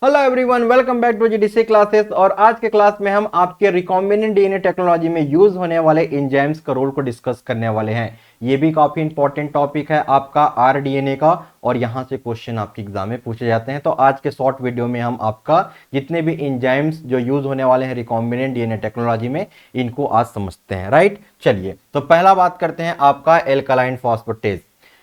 Hello everyone, welcome back to GDC classes. और आज के क्लास में हम आपके रिकॉम्बिनेंट डीएनए टेक्नोलॉजी में यूज होने वाले एंजाइम्स का रोल को डिस्कस करने वाले हैं। ये भी काफी इंपॉर्टेंट टॉपिक है आपका आरडीएनए का, और यहाँ से क्वेश्चन आपके एग्जाम में पूछे जाते हैं। तो आज के शॉर्ट वीडियो में हम आपका जितने भी एंजाइम्स जो यूज होने वाले हैं रिकॉम्बिनेंट डीएनए टेक्नोलॉजी में, इनको आज समझते हैं। राइट, चलिए तो पहला बात करते हैं आपका alkaline phosphatase.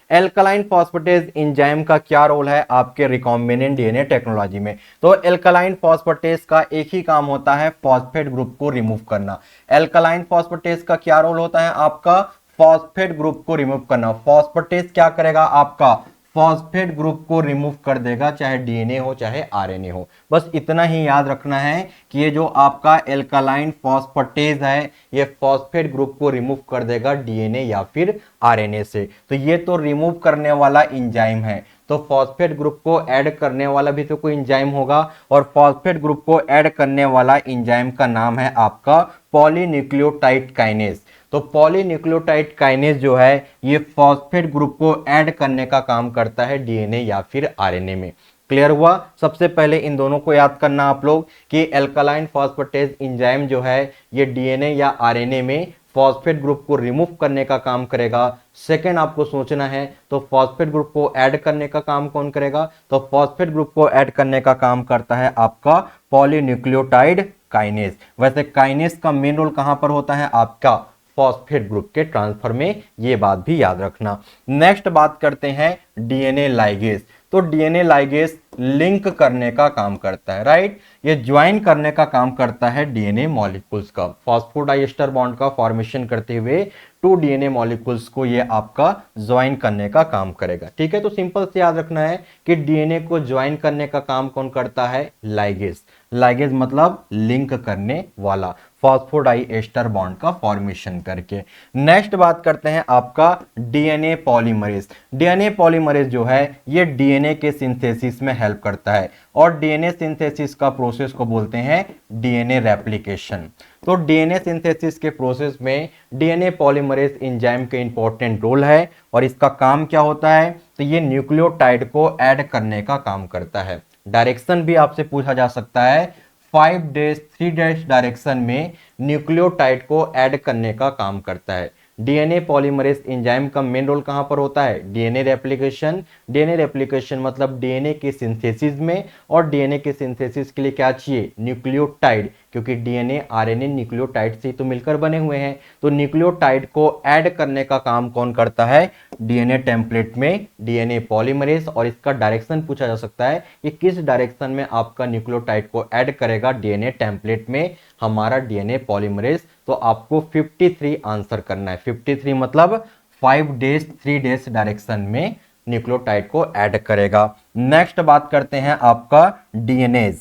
Alkaline phosphatase enzyme का क्या रोल है आपके रिकॉम्बिनेंट डीएनए टेक्नोलॉजी में। तो एल्कलाइन फॉस्फेटेज का एक ही काम होता है, फॉस्फेट ग्रुप को रिमूव करना। एल्कलाइन फॉस्फेटेज का क्या रोल होता है आपका, फॉस्फेट ग्रुप को रिमूव करना। फॉस्फेटेज क्या करेगा आपका, फॉस्फेट ग्रुप को रिमूव कर देगा, चाहे डीएनए हो चाहे आरएनए हो। बस इतना ही याद रखना है कि ये जो आपका एल्कलाइन फॉस्फेटेज है ये फॉस्फेट ग्रुप को रिमूव कर देगा डीएनए या फिर आरएनए से। तो ये तो रिमूव करने वाला एंजाइम है, तो फॉस्फेट ग्रुप को ऐड करने वाला भी तो कोई एंजाइम होगा, और फॉस्फेट ग्रुप को ऐड करने वाला एंजाइम का नाम है आपका पॉलीन्यूक्लियोटाइड काइनेज। तो पॉलीन्यूक्लियोटाइड काइनेज जो है ये फॉस्फेट ग्रुप को ऐड करने का काम करता है डीएनए या फिर आरएनए में। क्लियर हुआ। सबसे पहले इन दोनों को याद करना आप लोग कि एल्कलाइन फॉस्फेटेज एंजाइम जो है ये डीएनए या आरएनए में फॉस्फेट ग्रुप को रिमूव करने का काम करेगा। सेकेंड आपको सोचना है, तो फॉस्फेट ग्रुप को ऐड करने का काम कौन करेगा, तो फॉस्फेट ग्रुप को ऐड करने का काम करता है आपका पॉलीन्यूक्लियोटाइड काइनेज। वैसे काइनेज का मेन रोल कहां पर होता है आपका, फॉस्फेट ग्रुप के ट्रांसफर में, ये बात भी याद रखना। नेक्स्ट बात करते हैं डीएनए लाइगेज। तो डीएनए लाइगेज लिंक करने का काम करता है। राइट, ये ज्वाइन करने का काम करता है डीएनए मॉलिक्यूल्स का, फॉस्फोडाइएस्टर बॉन्ड का फॉर्मेशन करते हुए टू डीएनए मॉलिक्यूल्स को ये आपका ज्वाइन करने का काम करेगा। ठीक है, तो सिंपल से याद रखना है कि डीएनए को ज्वाइन करने का काम कौन करता है, लाइगेज। लाइगेज मतलब लिंक करने वाला, फॉस्फोडाइएस्टर बॉन्ड का फॉर्मेशन करके। नेक्स्ट बात करते हैं आपका डीएनए पॉलीमरेज। डीएनए पॉलीमरेज जो है ये डीएनए के सिंथेसिस में हेल्प करता है, और डीएनए सिंथेसिस का प्रोसेस को बोलते हैं डीएनए रेप्लिकेशन। तो डीएनए सिंथेसिस के प्रोसेस में डीएनए पॉलीमरेज एंजाइम के इंपॉर्टेंट रोल है, और इसका काम क्या होता है, तो ये न्यूक्लियोटाइड को ऐड करने का काम करता है। डायरेक्शन भी आपसे पूछा जा सकता है, 5'3' डायरेक्शन में न्यूक्लियोटाइड को ऐड करने का काम करता है। डीएनए पॉलीमरेज एंजाइम का मेन रोल कहां पर होता है, डीएनए रेप्लिकेशन। डीएनए रेप्लिकेशन मतलब डीएनए के सिंथेसिस में, और डीएनए के सिंथेसिस के लिए क्या चाहिए, न्यूक्लियोटाइड, क्योंकि डीएनए आरएनए न्यूक्लियोटाइड से तो मिलकर बने हुए हैं। तो न्यूक्लियोटाइड को ऐड करने का काम कौन करता है, डीएनए टेम्पलेट में डीएनए पॉलीमरेज। और इसका डायरेक्शन पूछा जा सकता है कि किस डायरेक्शन में आपका न्यूक्लियोटाइड को ऐड करेगा डीएनए टेम्पलेट में हमारा डीएनए पॉलीमरेज। तो आपको 53 आंसर करना है। 53 मतलब 5 डेज 3 डेज डायरेक्शन में न्यूक्लियोटाइड को ऐड करेगा। नेक्स्ट बात करते हैं आपका डीएनएज।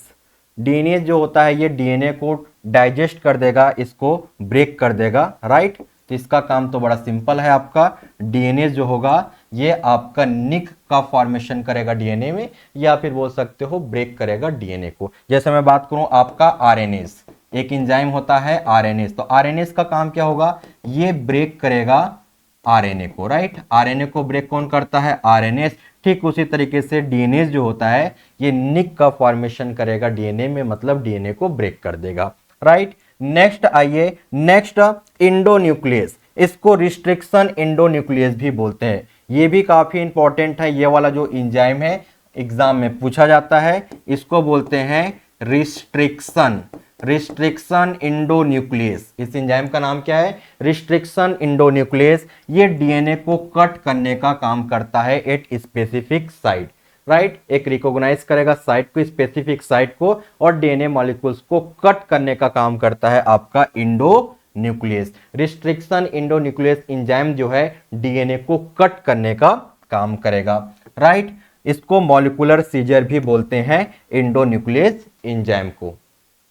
डीएनएज जो होता है ये डीएनए को डाइजेस्ट कर देगा, इसको ब्रेक कर देगा। राइट, तो इसका काम तो बड़ा सिंपल है आपका। डीएनए जो होगा ये आपका निक का फॉर्मेशन करेगा डीएनए में, या फिर बोल सकते हो ब्रेक करेगा डीएनए को। जैसे मैं बात करूं आपका आरएनएज, एक एंजाइम होता है आरएनएज। तो आरएनएज का काम क्या होगा, ये ब्रेक करेगा आरएनए को। राइट, आरएनए को ब्रेक कौन करता है, आरएनएज। ठीक उसी तरीके से डीएनएज जो होता है ये निक का फॉर्मेशन करेगा डीएनए में, मतलब डीएनए को ब्रेक कर देगा। राइट, नेक्स्ट आइए, नेक्स्ट इंडोन्यूक्लियस। इसको रिस्ट्रिक्शन इंडोन्यूक्लियस भी बोलते हैं। ये भी काफी इंपॉर्टेंट है, ये वाला जो एंजाइम है एग्जाम में पूछा जाता है। इसको बोलते हैं रिस्ट्रिक्शन, रिस्ट्रिक्शन इंडोन्यूक्लियस। इस एंजाइम का नाम क्या है, रिस्ट्रिक्शन इंडोन्यूक्लियस। ये डीएनए को कट करने का काम करता है एट स्पेसिफिक साइट। राइट, एक रिकॉग्नाइज करेगा साइट को, स्पेसिफिक साइट को, और डीएनए मॉलिक्यूल्स को कट करने का काम करता है आपका इंडोन्यूक्लियस। रिस्ट्रिक्शन इंडोन्यूक्लियस एंजाइम जो है डीएनए को कट करने का काम करेगा। राइट, इसको मॉलिक्यूलर सीजर भी बोलते हैं इंडोन्यूक्लियस एंजाइम को,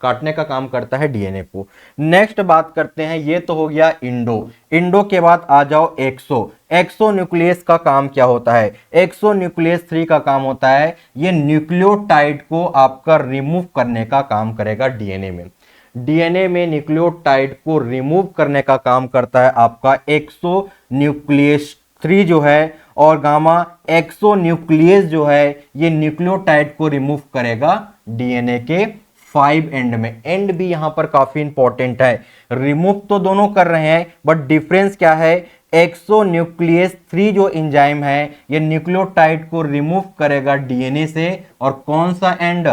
काटने का काम करता है डीएनए को। नेक्स्ट बात करते हैं, ये तो हो गया इंडो। इंडो के बाद आ जाओ एक्सो। एक्सो न्यूक्लियस का काम क्या होता है, एक्सो न्यूक्लियस 3 का काम होता है ये न्यूक्लियोटाइड को आपका रिमूव करने का काम करेगा डीएनए में। डीएनए में न्यूक्लियोटाइड को रिमूव करने का काम करता है आपका एक्सो न्यूक्लियस 3 जो है, और गामा एक्सो न्यूक्लियस जो है ये न्यूक्लियोटाइड को रिमूव करेगा डीएनए के 5 एंड में। एंड भी यहां पर काफी इंपॉर्टेंट है। रिमूव तो दोनों कर रहे हैं बट डिफरेंस क्या है, एक्सोन्यूक्लियस 3 जो एंजाइम है ये न्यूक्लियोटाइड को रिमूव करेगा डीएनए से, और कौन सा एंड,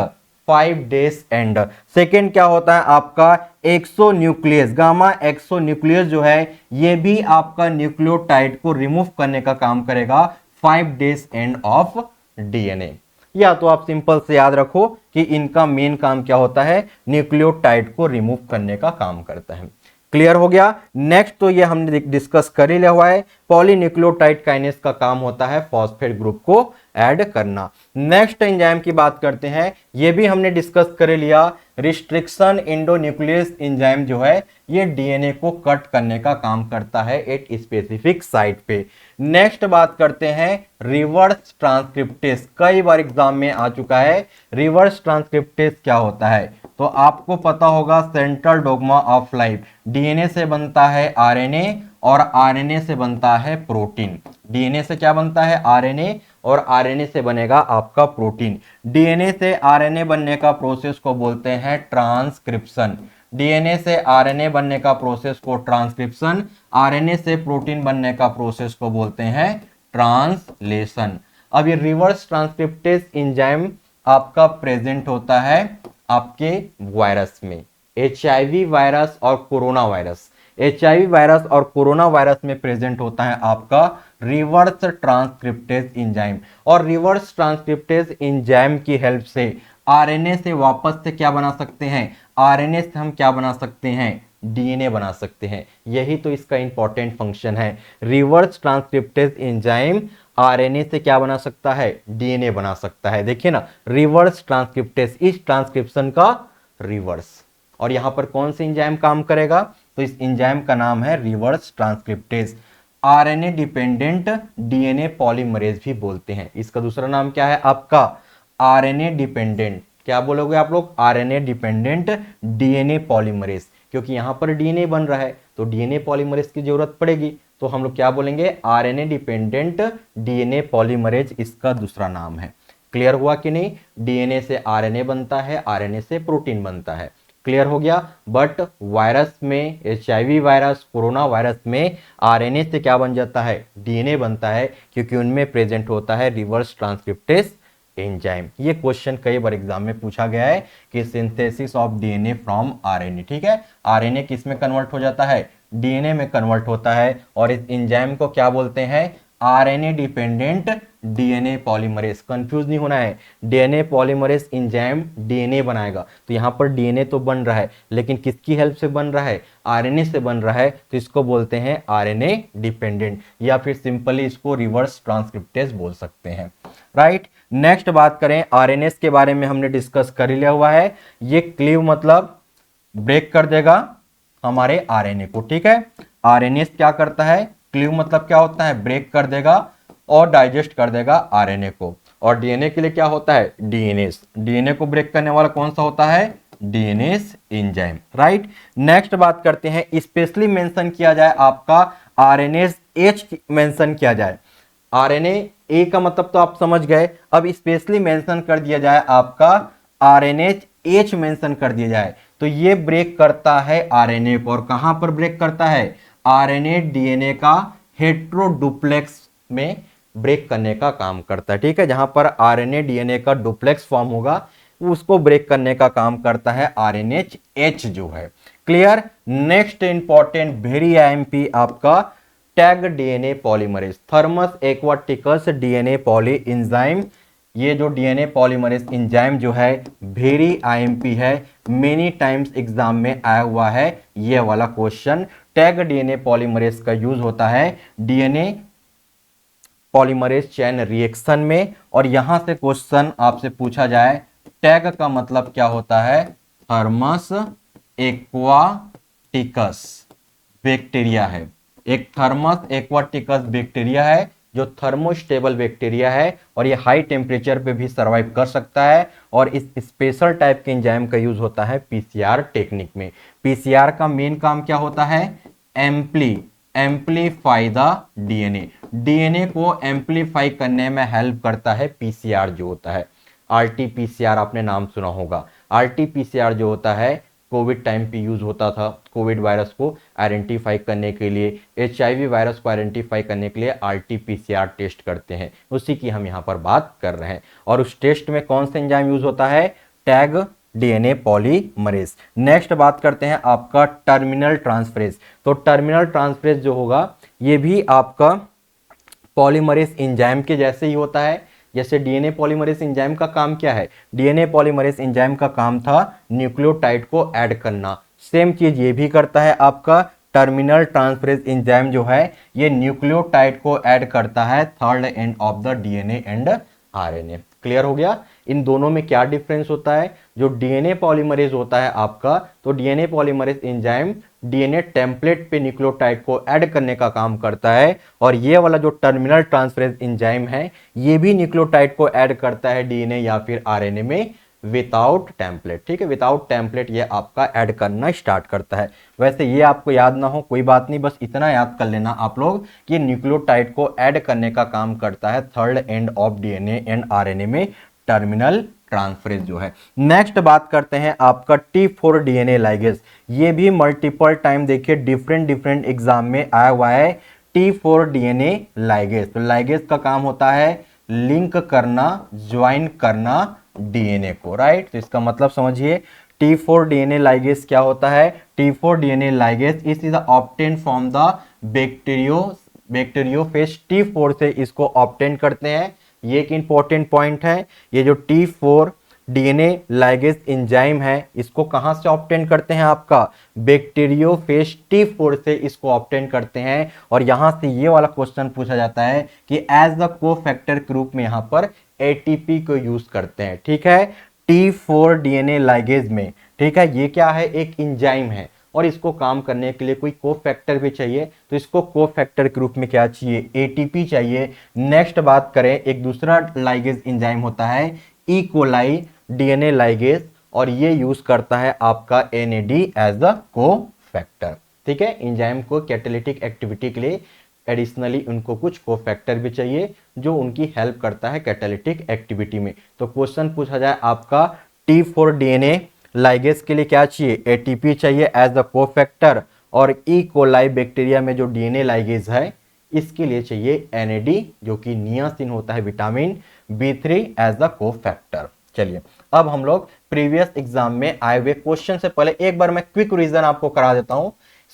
5 डेज एंड। सेकेंड क्या होता है आपका एक्सोन्यूक्लियस, गामा एक्सोन्यूक्लियस जो है ये भी आपका न्यूक्लियोटाइड को रिमूव करने का काम करेगा 5 डेज एंड ऑफ डीएनए। या तो आप सिंपल से याद रखो कि इनका मेन काम क्या होता है, न्यूक्लियोटाइड को रिमूव करने का काम करता है। क्लियर हो गया। नेक्स्ट तो ये हमने डिस्कस कर ही लिया हुआ है, पॉलीन्यूक्लियोटाइड काइनेस का काम होता है फॉस्फेट ग्रुप को ऐड करना। नेक्स्ट एंजाइम की बात करते हैं, ये भी हमने डिस्कस कर लिया, रिस्ट्रिक्शन एंडोन्यूक्लियस एंजाइम जो है ये डीएनए को कट करने का काम करता है एक स्पेसिफिक साइट पे। नेक्स्ट बात करते हैं रिवर्स ट्रांसक्रिप्टेस, कई बार एग्जाम में आ चुका है। रिवर्स ट्रांसक्रिप्टेस क्या होता है तो आपको पता होगा, central dogma of life, DNA से बनता है आरएनए और आरएनए से बनता है प्रोटीन। डीएनए से क्या बनता है, आरएनए, और आरएनए से बनेगा आपका प्रोटीन। डीएनए से आरएनए बनने का प्रोसेस को बोलते हैं ट्रांसक्रिप्शन। डीएनए से आरएनए बनने का प्रोसेस को ट्रांसक्रिप्शन, आरएनए से प्रोटीन बनने का प्रोसेस को बोलते हैं ट्रांसलेशन। अब ये रिवर्स ट्रांसक्रिप्टेस एंजाइम आपका प्रेजेंट होता है आपके वायरस में, एचआईवी वायरस और कोरोना वायरस। एचआईवी वायरस और कोरोना वायरस में प्रेजेंट होता है आपका रिवर्स ट्रांसक्रिप्टेस एंजाइम, और रिवर्स ट्रांसक्रिप्टेस एंजाइम की हेल्प से आरएनए से वापस से क्या बना सकते हैं, आरएनए से हम क्या बना सकते हैं, डीएनए बना सकते हैं। यही तो इसका इंपॉर्टेंट फंक्शन है। रिवर्स ट्रांसक्रिप्टेस एंजाइम आरएनए से क्या बना सकता है, डीएनए बना सकता है। देखिए ना, रिवर्स ट्रांसक्रिप्टेस, इस ट्रांसक्रिप्शन का रिवर्स। और यहां पर कौन सी एंजाइम काम करेगा, तो इस एंजाइम का नाम है reverse transcriptase. RNA dependent DNA polymerase भी बोलते हैं। इसका दूसरा नाम क्या है आपका, आरएनए डिपेंडेंट, क्या बोलोगे आप लोग, आरएनए डिपेंडेंट डीएनए पॉलीमरेज, क्योंकि यहां पर डीएनए बन रहा है तो डीएनए पॉलीमरेज की जरूरत पड़ेगी, तो हम लोग क्या बोलेंगे, आरएनए डिपेंडेंट डीएनए पॉलीमरेज इसका दूसरा नाम है। क्लियर हुआ कि नहीं, डीएनए से आरएनए बनता है, आरएनए से प्रोटीन बनता है। क्लियर हो गया। बट वायरस में, एचआईवी वायरस, कोरोना वायरस में आरएनए से क्या बन जाता है, डीएनए बनता है, क्योंकि उनमें प्रेजेंट होता है रिवर्स ट्रांसक्रिप्टेस एंजाइम। ये क्वेश्चन कई बार एग्जाम में पूछा गया है कि synthesis of DNA from RNA. ठीक है, आरएनए किस में कन्वर्ट हो जाता है, डीएनए में कन्वर्ट होता है, और इस एंजाइम को क्या बोलते हैं, RNA dependent DNA polymerase. Confuse नहीं होना है, डीएनए पॉलीमरेज एंजाइम डीएनए बनाएगा, तो यहां पर डीएनए तो बन रहा है लेकिन किसकी हेल्प से बन रहा है, आरएनए से बन रहा है, तो इसको बोलते हैं आरएनए डिपेंडेंट, या फिर सिंपली इसको रिवर्स ट्रांसक्रिप्टेस बोल सकते हैं। राइट। नेक्स्ट बात करें, आरएनएस के बारे में हमने डिस्कस कर लिया हुआ है। ये क्लीव मतलब ब्रेक कर देगा हमारे आरएनए को। ठीक है, आरएनएस क्या करता है, क्लीव मतलब क्या होता है, ब्रेक कर देगा और डाइजेस्ट कर देगा आरएनए को। और डीएनए के लिए क्या होता है, डीएनएस, डीएनए को ब्रेक करने वाला कौन सा होता है, डीएनएस एंजाइम। राइट। नेक्स्ट बात करते हैं, स्पेशली मेंशन किया जाए आपका आरएनएस एच मेंशन किया जाए। आरएनए ए का मतलब तो आप समझ गए, अब स्पेशली मेंशन कर दिया जाए आपका आरएनएच एच मेंशन कर दिया जाए, तो ये ब्रेक करता है आरएनए को। और कहां पर ब्रेक करता है, आरएनए डीएनए का हेट्रोडुप्लेक्स में ब्रेक करने का काम करता है। ठीक है, जहां पर आरएनए डीएनए का डुप्लेक्स फॉर्म होगा उसको ब्रेक करने का काम करता है आरएनएच एच जो है। Clear. Next important very IMP आपका Taq DNA polymerase, Thermus aquaticus DNA poly enzyme. ये जो डीएनए पॉलीमरेज एंजाइम जो है वेरी आईएमपी है, मेनी टाइम्स एग्जाम में आया हुआ है ये वाला क्वेश्चन। टैग डीएनए पॉलीमरेज का यूज होता है डीएनए पॉलीमरेज चेन रिएक्शन में। और यहां से क्वेश्चन आपसे पूछा जाए, टैग का मतलब क्या होता है, थर्मस एक्वाटिकस बैक्टीरिया है। एक थर्मस एक्वाटिकस बैक्टीरिया है जो थर्मोस्टेबल बैक्टीरिया है, और ये हाई टेम्परेचर पे भी सर्वाइव कर सकता है। और इस स्पेशल टाइप के एंजाइम का यूज होता है पीसीआर टेक्निक में। पीसीआर का मेन काम क्या होता है, एम्प्लीफाई द डीएनए, डीएनए को एम्प्लीफाई करने में हेल्प करता है पीसीआर जो होता है। आरटीपीसीआर आपने नाम सुना होगा। आरटीपीसीआर जो होता है कोविड टाइम पे यूज होता था, कोविड वायरस को आइडेंटिफाई करने के लिए, एचआईवी वायरस को आइडेंटिफाई करने के लिए आरटीपीसीआर टेस्ट करते हैं, उसी की हम यहाँ पर बात कर रहे हैं। और उस टेस्ट में कौन सा एंजाइम यूज होता है? Tag DNA polymerase. नेक्स्ट बात करते हैं आपका टर्मिनल ट्रांसफरेज। तो टर्मिनल ट्रांसफरेज जो होगा ये भी आपका पॉलीमरेज एंजाइम के जैसे ही होता है। जैसे डीएनए पॉलीमरेज एंजाइम का काम क्या है? डीएनए पॉलीमरेज एंजाइम का काम था न्यूक्लियोटाइड को ऐड करना, सेम चीज ये भी करता है आपका टर्मिनल ट्रांसफरेज एंजाइम जो है ये न्यूक्लियोटाइड को ऐड करता है third end of the DNA and RNA. Clear हो गया? इन दोनों में क्या डिफरेंस होता है? जो डीएनए पॉलीमरेज होता है आपका, तो DNA polymerase enzyme DNA template पे न्यूक्लियोटाइड को ऐड करने का काम करता है, और ये वाला जो टर्मिनल ट्रांसफरेज एंजाइम है ये भी न्यूक्लियोटाइड को ऐड करता है डीएनए या फिर आरएनए में विदाउट टेम्पलेट। ठीक है, विदाउट टेम्पलेट ये आपका ऐड करना स्टार्ट करता है। वैसे ये आपको याद ना हो कोई बात नहीं, बस इतना याद कर लेना आप लोग कि न्यूक्लियोटाइड को ऐड करने का काम करता है third end of DNA and RNA में टर्मिनल ट्रांसफरेज जो है। नेक्स्ट बात करते हैं आपका T4 डीएनए लाइगेज। ये भी मल्टीपल टाइम देखिए डिफरेंट एग्जाम में आया हुआ है। T4 डीएनए लाइगेज, तो लाइगेज का काम होता है लिंक करना, ज्वाइन करना डीएनए को, राइट। तो इसका मतलब समझिए T4 डीएनए लाइगेज क्या होता है? T4 DNA ligase is obtain from the bacteriophage T4 से इसको ऑब्टेन करते हैं। ये एक इंपॉर्टेंट पॉइंट है। ये जो T4 डीएनए लाइगेज एंजाइम है इसको कहां से ऑब्टेन करते हैं? आपका बैक्टीरियोफेज T4 से इसको ऑब्टेन करते हैं। और यहां से ये वाला क्वेश्चन पूछा जाता है कि एज द कोफैक्टर के रूप में यहां पर एटीपी को यूज करते हैं। ठीक है, T4 डीएनए लाइगेज में, ठीक है, ये क्या है? एक एंजाइम है और इसको काम करने के लिए कोई कोफैक्टर भी चाहिए, तो इसको कोफैक्टर के रूप में क्या चाहिए? एटीपी चाहिए। नेक्स्ट बात करें, एक दूसरा लाइगेज एंजाइम होता है ई कोलाई डीएनए लाइगेज, और ये यूज करता है आपका एनएडी एज द कोफैक्टर। ठीक है, एंजाइम को कैटालिटिक एक्टिविटी के लिए एडिशनली उनको कुछ कोफैक्टर भी चाहिए जो उनकी हेल्प करता है कैटालिटिक एक्टिविटी में। तो क्वेश्चन पूछा जाए आपका T4 डीएनए लाइगेज के लिए क्या चाहिए? एटीपी चाहिए एज द कोफैक्टर, और ई कोलाई बैक्टीरिया में जो डीएनए लाइगेज है इसके लिए चाहिए एनएडी जो कि नियासिन होता है vitamin B3 as the cofactor. चलिए अब हम लोग प्रीवियस एग्जाम में आए हुए क्वेश्चन से पहले एक बार मैं क्विक रिवीजन आपको करा देता हूं।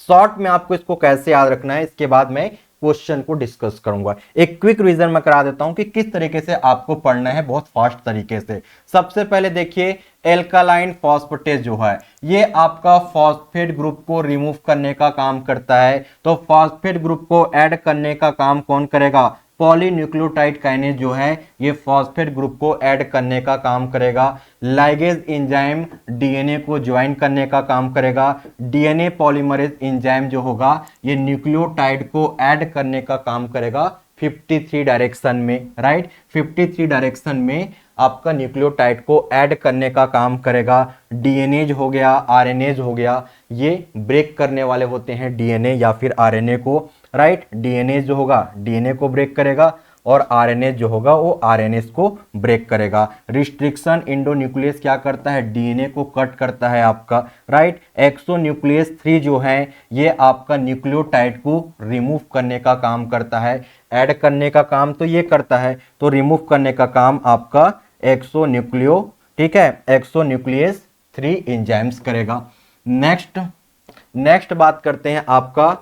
शॉर्ट में आपको इसको कैसे याद रखना है, इसके बाद मैं क्वेश्चन को डिस्कस करूंगा। एक क्विक रिवीजन मैं करा देता हूं कि किस तरीके से आपको पढ़ना है बहुत फास्ट तरीके से। सबसे पहले देखिए एल्कालाइन फॉस्फेटेज जो है ये आपका फॉस्फेट ग्रुप को रिमूव करने का काम करता है। तो फॉस्फेट ग्रुप को ऐड करने का काम कौन करेगा? पॉलीन्यूक्लियोटाइड काइनेज जो है ये फॉस्फेट ग्रुप को ऐड करने का काम करेगा। लाइगेज एंजाइम डीएनए को ज्वाइन करने का काम करेगा। डीएनए पॉलीमरेज एंजाइम जो होगा ये न्यूक्लियोटाइड को ऐड करने का काम करेगा 53 डायरेक्शन में, राइट। 53 डायरेक्शन में आपका न्यूक्लियोटाइड को ऐड करने का काम करेगा। डीएनएज हो गया, आरएनएज हो गया, ये ब्रेक करने वाले होते हैं डीएनए या फिर आरएनए को, राइट। डीएनए जो होगा डीएनए को ब्रेक करेगा और आरएनए जो होगा वो आरएनएस को ब्रेक करेगा। रिस्ट्रिक्शन एंडोन्यूक्लियस क्या करता है? डीएनए को कट करता है आपका, राइट। एक्सोन्यूक्लियस 3 जो है ये आपका न्यूक्लियोटाइड को रिमूव करने का काम करता है। ऐड करने का काम तो ये करता है, तो रिमूव करने का काम आपका एक्सोन्यूक्लियो, ठीक है, एक्सोन्यूक्लियस 3 एंजाइम्स करेगा। नेक्स्ट बात करते हैं आपका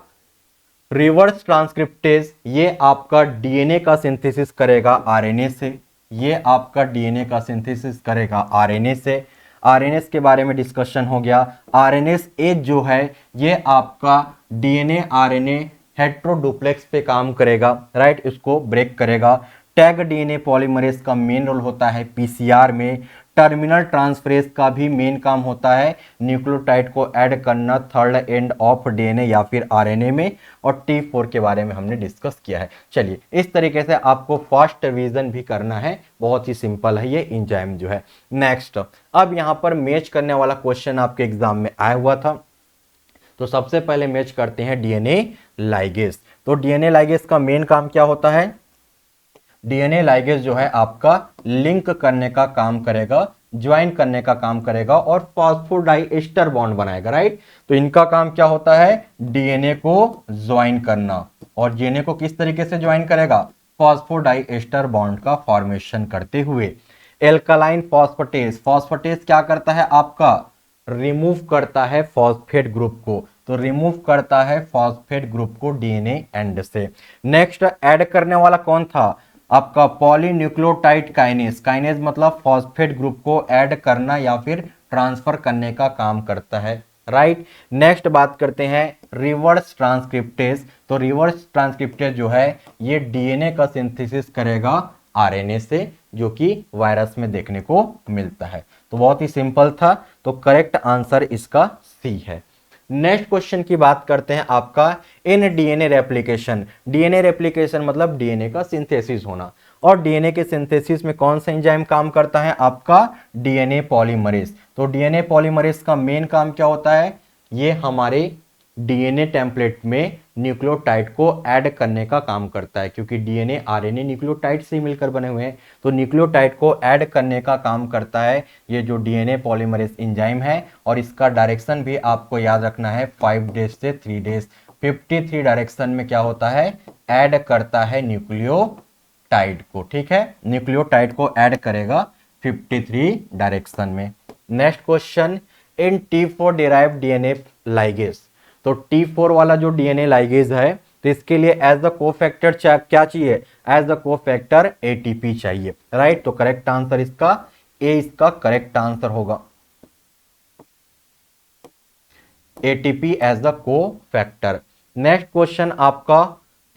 रिवर्स ट्रांसक्रिप्टेज। ये आपका डीएनए का सिंथेसिस करेगा आरएनए से, ये आपका डीएनए का सिंथेसिस करेगा आरएनए से। आरएनएस के बारे में डिस्कशन हो गया। आरएनएस एज जो है ये आपका डीएनए आरएनए हेट्रोडुप्लेक्स पे काम करेगा, राइट, इसको ब्रेक करेगा। टैग डीएनए पॉलीमरेज का मेन रोल होता है पीसीआर में। टर्मिनल ट्रांसफरेज का भी मेन काम होता है न्यूक्लियोटाइड को ऐड करना थर्ड एंड ऑफ डीएनए या फिर आरएनए में। और T4 के बारे में हमने डिस्कस किया है। चलिए इस तरीके से आपको फास्ट रिवीजन भी करना है, बहुत ही सिंपल है ये एंजाइम जो है। नेक्स्ट, अब यहाँ पर मैच करने वाला क्वेश्चन आपके एग्जाम में आया हुआ था, तो सबसे पहले मैच करते हैं डीएनए लाइगेज। तो डीएनए लाइगेज का मेन काम क्या होता है? डीएनए लाइगेज जो है आपका लिंक करने का काम करेगा, ज्वाइन करने का काम करेगा और फॉस्फोडाइएस्टर बॉन्ड बनाएगा, राइट। तो इनका काम क्या होता है, डीएनए को ज्वाइन करना, और डीएनए को किस तरीके से ज्वाइन करेगा, फॉस्फोडाइएस्टर बॉन्ड का फॉर्मेशन करते हुए। एल्कालाइन फॉस्फेटेस, फॉस्फेटेस क्या करता है आपका, रिमूव करता है फॉस्फेट ग्रुप को, तो रिमूव करता है फॉस्फेट ग्रुप को डीएनए एंड से। नेक्स्ट ऐड करने वाला कौन था आपका, पॉलीन्यूक्लियोटाइड काइनेज, काइनेज मतलब फॉस्फेट ग्रुप को ऐड करना या फिर ट्रांसफर करने का काम करता है, राइट। नेक्स्ट बात करते हैं रिवर्स ट्रांसक्रिप्टेज, तो रिवर्स ट्रांसक्रिप्टेज जो है ये डीएनए का सिंथेसिस करेगा आरएनए से, जो कि वायरस में देखने को मिलता है। तो बहुत ही सिंपल था, तो करेक्ट आंसर इसका सी है। नेक्स्ट क्वेश्चन की बात करते हैं आपका in DNA replication, DNA replication मतलब डीएनए का सिंथेसिस होना, और डीएनए के सिंथेसिस में कौन सा एंजाइम काम करता है आपका, डीएनए पॉलीमरेज। तो डीएनए पॉलीमरेज का मेन काम क्या होता है, ये हमारे डीएनए टेम्पलेट में न्यूक्लियोटाइड को ऐड करने का काम करता है, क्योंकि डीएनए आरएनए न्यूक्लियोटाइड से मिलकर बने हुए हैं, तो न्यूक्लियोटाइड को ऐड करने का काम करता है ये जो डीएनए पॉलीमरेज एंजाइम है। और इसका डायरेक्शन भी आपको याद रखना है 5 डेज से 3 डेज, 53 डायरेक्शन में क्या होता है, ऐड करता है न्यूक्लियोटाइड को, ठीक है, न्यूक्लियोटाइड को ऐड करेगा 53 डायरेक्शन में। Next question in T4 derived DNA ligase, तो T4 वाला जो डीएनए लाइगेज है, तो इसके लिए एज द कोफैक्टर क्या चाहिए, एज द कोफैक्टर एटीपी चाहिए, राइट। तो करेक्ट आंसर इसका ए, इसका करेक्ट आंसर होगा, ATP as the cofactor. Next question आपका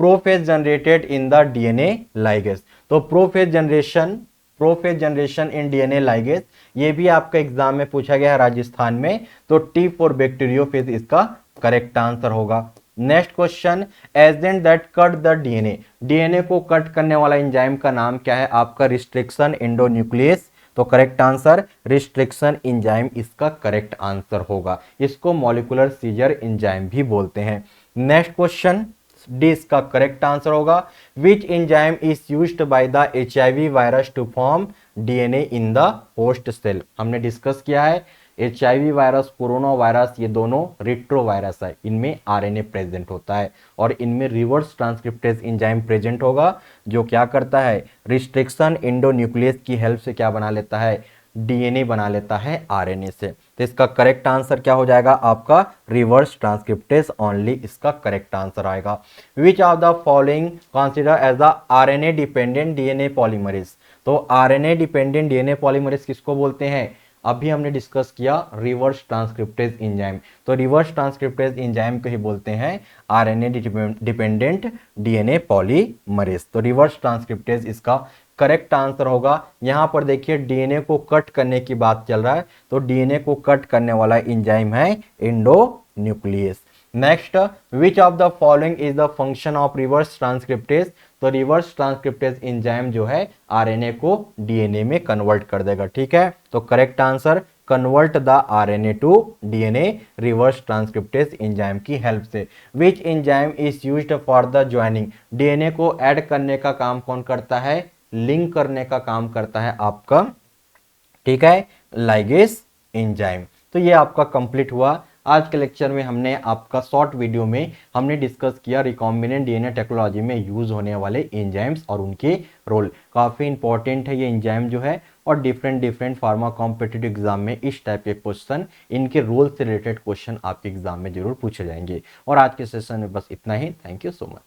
prophase generated in the DNA ligase, तो prophase generation in DNA ligase, ये भी आपका एग्जाम में पूछा गया है राजस्थान में, तो T4 बैक्टीरियोफेज इसका करेक्ट आंसर होगा। Next question agent that cut the DNA, DNA को कट करने वाला एंजाइम का नाम क्या है आपका, रिस्ट्रिक्शन एंडोन्यूक्लियस, तो करेक्ट आंसर रिस्ट्रिक्शन एंजाइम इसका करेक्ट आंसर होगा, इसको मॉलिक्यूलर सीजर एंजाइम भी बोलते हैं। नेक्स्ट क्वेश्चन डी इसका करेक्ट आंसर होगा, which enzyme is used by the HIV virus to form DNA in the host cell, हमने डिस्कस किया है एचआईवी वायरस, कोरोना वायरस, ये दोनों रेट्रो वायरस है, इनमें आरएनए प्रेजेंट होता है और इनमें रिवर्स ट्रांसक्रिप्टेज एंजाइम प्रेजेंट होगा, जो क्या करता है, रिस्ट्रिक्शन एंडोन्यूक्लियस की हेल्प से क्या बना लेता है, डीएनए बना लेता है आरएनए से। तो इसका करेक्ट आंसर क्या हो जाएगा आपका, रिवर्स ट्रांसक्रिप्टेज ओनली इसका करेक्ट आंसर आएगा। Which of the following consider as the RNA dependent DNA polymerase, तो आरएनए डिपेंडेंट डीएनए पॉलीमरेज किसको बोलते हैं, अभी हमने डिस्कस किया रिवर्स ट्रांसक्रिप्टेज एंजाइम, तो रिवर्स ट्रांसक्रिप्टेज एंजाइम को ही बोलते हैं आरएनए डिपेंडेंट डीएनए पॉलीमरेज, तो रिवर्स ट्रांसक्रिप्टेज इसका करेक्ट आंसर होगा। यहां पर देखिए डीएनए को कट करने की बात चल रहा है, तो डीएनए को कट करने वाला एंजाइम है endonuclease. Next which of the following is the function of reverse transcriptase, तो रिवर्स ट्रांसक्रिप्टेज एंजाइम जो है आरएनए को डीएनए में कन्वर्ट कर देगा, ठीक है। तो correct answer convert the RNA to DNA reverse transcriptase enzyme की हेल्प से। Which enzyme is used for the joining, DNA को ऐड करने का काम कौन करता है, लिंक करने का काम करता है आपका, ठीक है, लाइगेज एंजाइम। तो ये आपका कंप्लीट हुआ। आज के लेक्चर में हमने आपका शॉर्ट वीडियो में हमने डिस्कस किया रिकॉम्बिनेंट डीएनए टेक्नोलॉजी में यूज होने वाले एंजाइम्स और उनके रोल, काफी इंपॉर्टेंट है ये एंजाइम जो है, और डिफरेंट फार्मा कॉम्पिटिटिव एग्जाम में इस टाइप के क्वेश्चन, इनके रोल से रिलेटेड क्वेश्चन आपके एग्जाम में जरूर पूछे जाएंगे। और आज के सेशन में बस इतना ही, थैंक यू सो मच।